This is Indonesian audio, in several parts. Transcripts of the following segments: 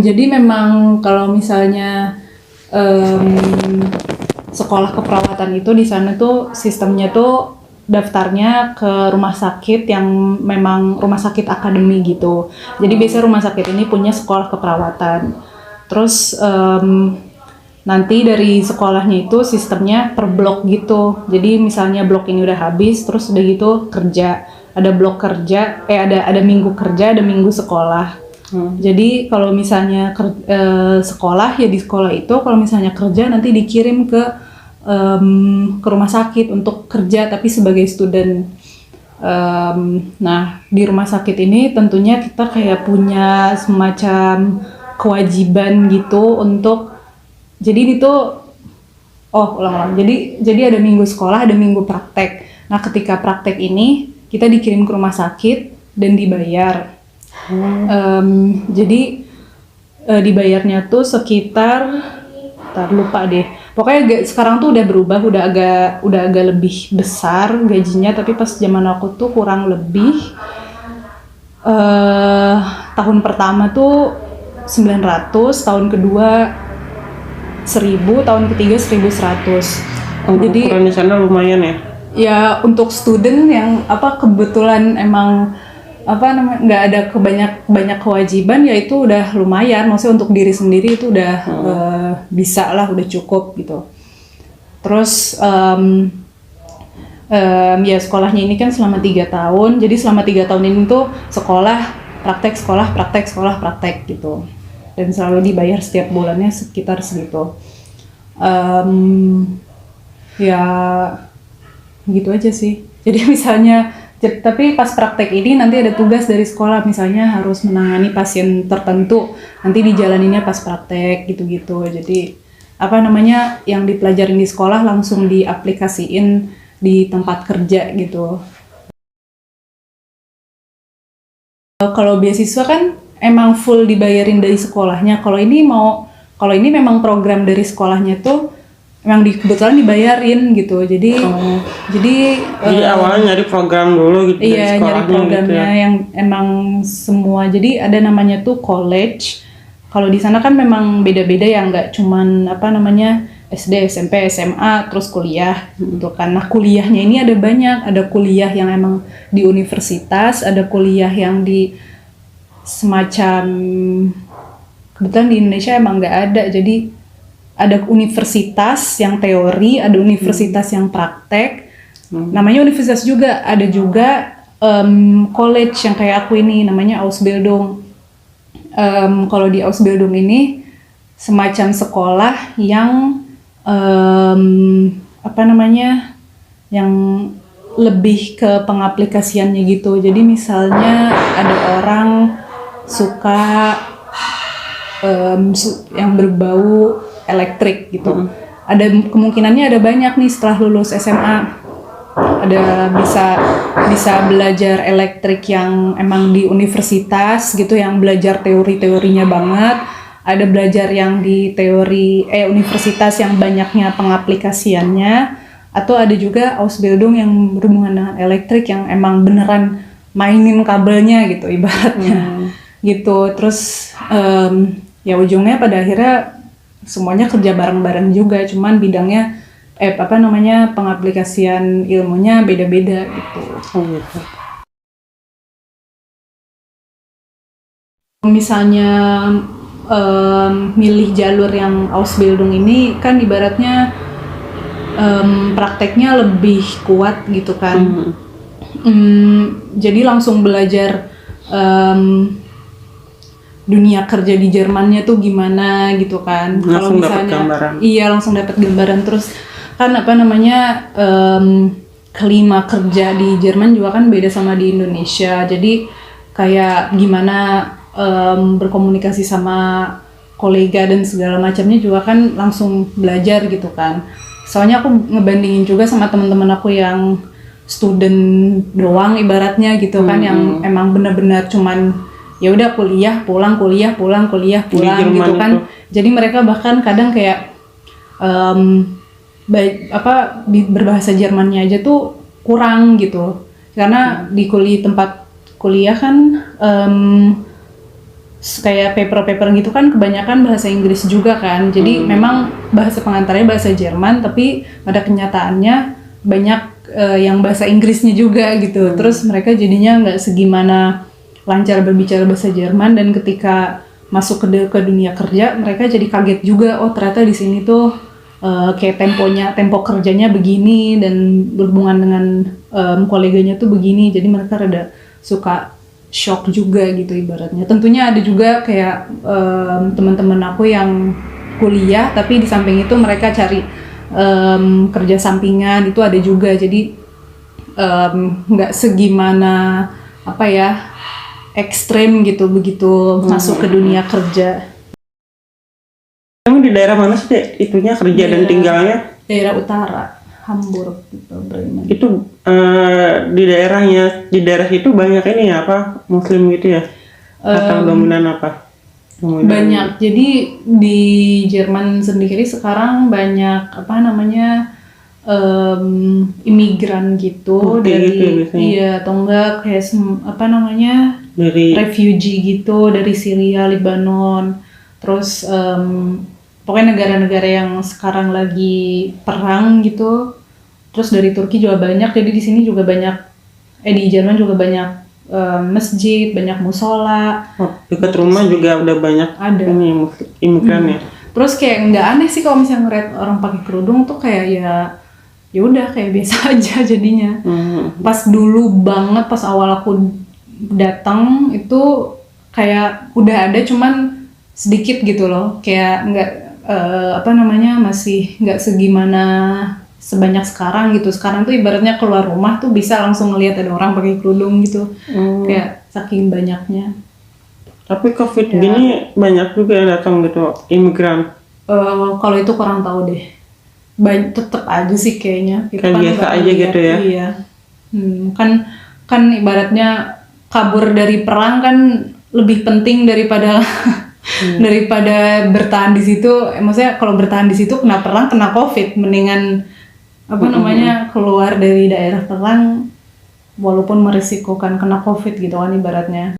Jadi memang kalau misalnya sekolah keperawatan itu di sana tuh sistemnya tuh daftarnya ke rumah sakit yang memang rumah sakit akademi gitu. Jadi biasanya rumah sakit ini punya sekolah keperawatan. Terus nanti dari sekolahnya itu sistemnya per blok gitu. Jadi misalnya blok ini udah habis, terus udah gitu kerja. Ada blok kerja, ada minggu kerja, ada minggu sekolah. Jadi kalau misalnya sekolah ya di sekolah itu, kalau misalnya kerja nanti dikirim ke rumah sakit untuk kerja tapi sebagai student. Nah di rumah sakit ini tentunya kita kayak punya semacam kewajiban gitu untuk jadi itu jadi ada minggu sekolah, ada minggu praktek. Nah ketika praktek ini kita dikirim ke rumah sakit dan dibayar. Jadi dibayarnya tuh sekitar lupa deh. Pokoknya sekarang tuh udah berubah, udah agak lebih besar gajinya, tapi pas zaman aku tuh kurang lebih tahun pertama tuh 900, tahun kedua 1000, tahun ketiga 1100. Jadi ukuran di sana lumayan ya. Ya untuk student yang kebetulan emang nggak ada banyak kewajiban, ya itu udah lumayan. Maksudnya untuk diri sendiri itu udah bisa lah, udah cukup gitu. Terus ya sekolahnya ini kan selama 3 tahun. Jadi selama 3 tahun ini tuh sekolah praktek gitu. Dan selalu dibayar setiap bulannya sekitar segitu. Ya gitu aja sih. Jadi misalnya tapi pas praktek ini nanti ada tugas dari sekolah, misalnya harus menangani pasien tertentu, nanti dijalaninnya pas praktek gitu-gitu. Jadi yang dipelajarin di sekolah langsung diaplikasiin di tempat kerja gitu. Kalau beasiswa kan emang full dibayarin dari sekolahnya. Kalau ini memang program dari sekolahnya tuh emang kebetulan dibayarin gitu. Jadi awalnya nyari program dulu gitu. Iya, nyari programnya gitu ya. Yang emang semua. Jadi ada namanya tuh college. Kalau di sana kan memang beda-beda ya, nggak cuman SD, SMP, SMA, terus kuliah gitu kan. Nah kuliahnya ini ada banyak. Ada kuliah yang emang di universitas, ada kuliah yang di semacam, kebetulan di Indonesia emang nggak ada. Jadi ada universitas yang teori, ada universitas yang praktek. Namanya universitas juga. Ada juga college yang kayak aku ini, namanya Ausbildung. Kalau di Ausbildung ini semacam sekolah yang yang lebih ke pengaplikasiannya gitu. Jadi misalnya ada orang suka yang berbau elektrik gitu. Ada kemungkinannya ada banyak nih setelah lulus SMA. Ada bisa belajar elektrik yang emang di universitas gitu, yang belajar teori-teorinya banget. Ada belajar yang di universitas yang banyaknya pengaplikasiannya. Atau ada juga Ausbildung yang berhubungan dengan elektrik yang emang beneran mainin kabelnya gitu ibaratnya. Gitu. Terus ya ujungnya pada akhirnya semuanya kerja bareng-bareng juga, cuman bidangnya pengaplikasian ilmunya beda-beda gitu. Misalnya milih jalur yang Ausbildung ini kan ibaratnya prakteknya lebih kuat gitu kan. Jadi langsung belajar dunia kerja di Jermannya tuh gimana gitu kan. Kalau misalnya langsung dapat gambaran. Terus kan klima kerja di Jerman juga kan beda sama di Indonesia. Jadi kayak gimana berkomunikasi sama kolega dan segala macamnya juga kan langsung belajar gitu kan. Soalnya aku ngebandingin juga sama teman-teman aku yang student doang ibaratnya gitu kan, yang emang benar-benar cuman ya udah kuliah pulang gitu kan. Jadi mereka bahkan kadang kayak berbahasa Jermannya aja tuh kurang gitu, karena di tempat kuliah kan kayak paper-paper gitu kan kebanyakan bahasa Inggris juga kan. Jadi memang bahasa pengantarnya bahasa Jerman, tapi pada kenyataannya banyak yang bahasa Inggrisnya juga gitu. Terus mereka jadinya nggak segimana lancar berbicara bahasa Jerman, dan ketika masuk ke dunia kerja mereka jadi kaget juga, oh ternyata di sini tuh kayak tempo kerjanya begini dan berhubungan dengan koleganya tuh begini. Jadi mereka rada suka shock juga gitu ibaratnya. Tentunya ada juga kayak teman-teman aku yang kuliah tapi di samping itu mereka cari kerja sampingan, itu ada juga. Jadi nggak segimana apa ya ekstrem gitu begitu masuk ke dunia kerja. Kamu di daerah mana sih Dek? Itunya kerja dan tinggalnya? Daerah utara, Hamburg gitu, Bremen. Itu di daerah itu banyak ini ya apa Muslim gitu ya? Atau dominan apa? Banyak. Jadi di Jerman sendiri sekarang banyak apa namanya imigran gitu Oke, dari gitu ya biasanya. iya atau enggak kayak apa namanya Dari refugee gitu dari Syria, Lebanon, terus pokoknya negara-negara yang sekarang lagi perang gitu. Terus dari Turki juga banyak. Jadi di sini juga banyak di Jerman juga banyak masjid, banyak musola. dekat rumah juga udah banyak Ada. ini imigran ya. Terus kayak nggak aneh sih kalau misalnya ngeliat orang pakai kerudung tuh kayak ya udah kayak biasa aja jadinya. Pas dulu banget pas awal aku datang itu kayak udah ada cuman sedikit gitu loh, kayak nggak apa namanya masih nggak segimana sebanyak sekarang gitu. Sekarang tuh ibaratnya keluar rumah tuh bisa langsung ngelihat ada orang pakai kerudung gitu, kayak saking banyaknya. Tapi COVID gini banyak juga yang datang gitu imigran. Kalau itu kurang tahu deh. Tetep aja sih kayaknya. Kita Kayak kan biasa nggak aja ngeliat, gitu ya. Iya. Kan ibaratnya kabur dari perang kan lebih penting daripada daripada bertahan di situ. Maksudnya kalau bertahan di situ kena perang, kena COVID, mendingan apa namanya keluar dari daerah perang walaupun merisikokan kena COVID gitu kan ibaratnya.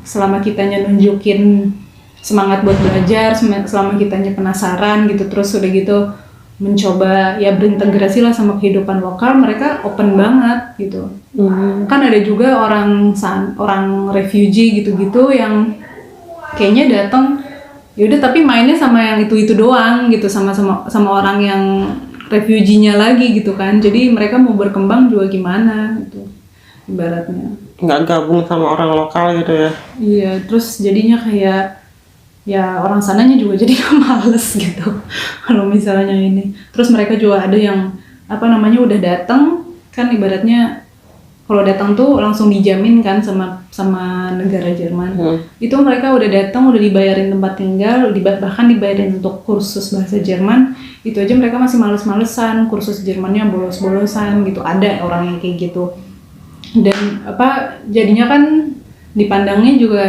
Selama kitanya nunjukin semangat buat belajar, selama kitanya penasaran gitu, terus udah gitu mencoba ya berintegrasi lah sama kehidupan lokal, mereka open banget gitu. Kan ada juga orang refugee gitu-gitu yang kayaknya datang yaudah tapi mainnya sama yang itu doang gitu, sama orang yang refugee-nya lagi gitu kan. Jadi mereka mau berkembang juga gimana gitu ibaratnya. Nggak gabung sama orang lokal gitu ya. Iya, terus jadinya kayak ya orang sananya juga jadi males gitu kalau misalnya ini. Terus mereka juga ada yang apa namanya udah datang kan ibaratnya kalau datang tuh langsung dijamin kan sama negara Jerman. Itu mereka udah datang udah dibayarin tempat tinggal, bahkan dibayarin untuk kursus bahasa Jerman. Itu aja mereka masih males-malesan, kursus Jermannya bolos-bolosan gitu. Ada orang yang kayak gitu. Dan apa jadinya kan dipandangnya juga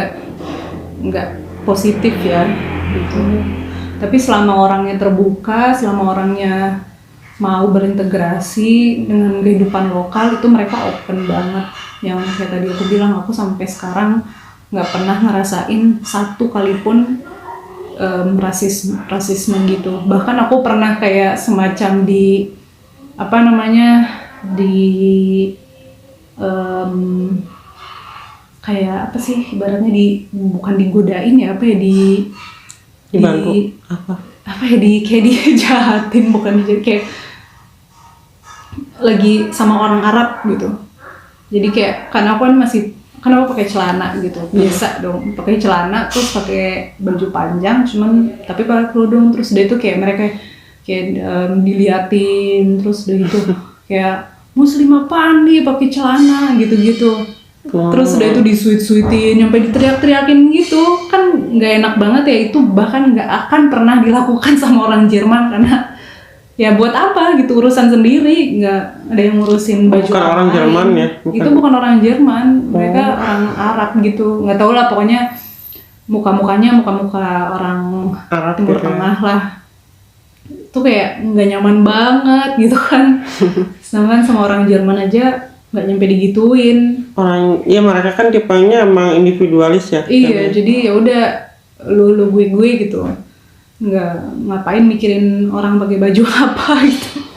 nggak positif ya gitu. Tapi selama orangnya terbuka, selama orangnya mau berintegrasi dengan kehidupan lokal, itu mereka open banget. Yang kayak tadi aku bilang, aku sampai sekarang nggak pernah ngerasain satu kali pun rasisme gitu. Bahkan aku pernah kayak semacam di apa namanya kayak apa sih ibaratnya bukan digodain ya apa ya Dibantu apa ya kayak dijahatin, bukan kayak lagi sama orang Arab gitu. Jadi kayak karena aku kan pakai celana gitu, biasa dong pakai celana terus pakai baju panjang cuman tapi pakai kerudung, terus dia tuh kayak mereka kayak diliatin, terus udah gitu kayak muslim apaan nih pakai celana gitu-gitu. Terus udah itu disuit-suitin, sampai diteriak-teriakin gitu, kan nggak enak banget ya. Itu bahkan nggak akan pernah dilakukan sama orang Jerman karena ya buat apa gitu, urusan sendiri, nggak ada yang ngurusin baju. Bukan orang Jerman ya? Itu bukan orang Jerman, mereka orang Arab gitu, nggak tahu lah pokoknya muka-mukanya muka orang Arab Timur gitu Tengah lah. Itu kayak nggak nyaman banget gitu kan. Sedangkan sama orang Jerman aja nggak nyampe digituin. Orang ya mereka kan tipenya emang individualis ya. Iya, jadi ya udah lu gue gitu. Nggak ngapain mikirin orang pakai baju apa gitu.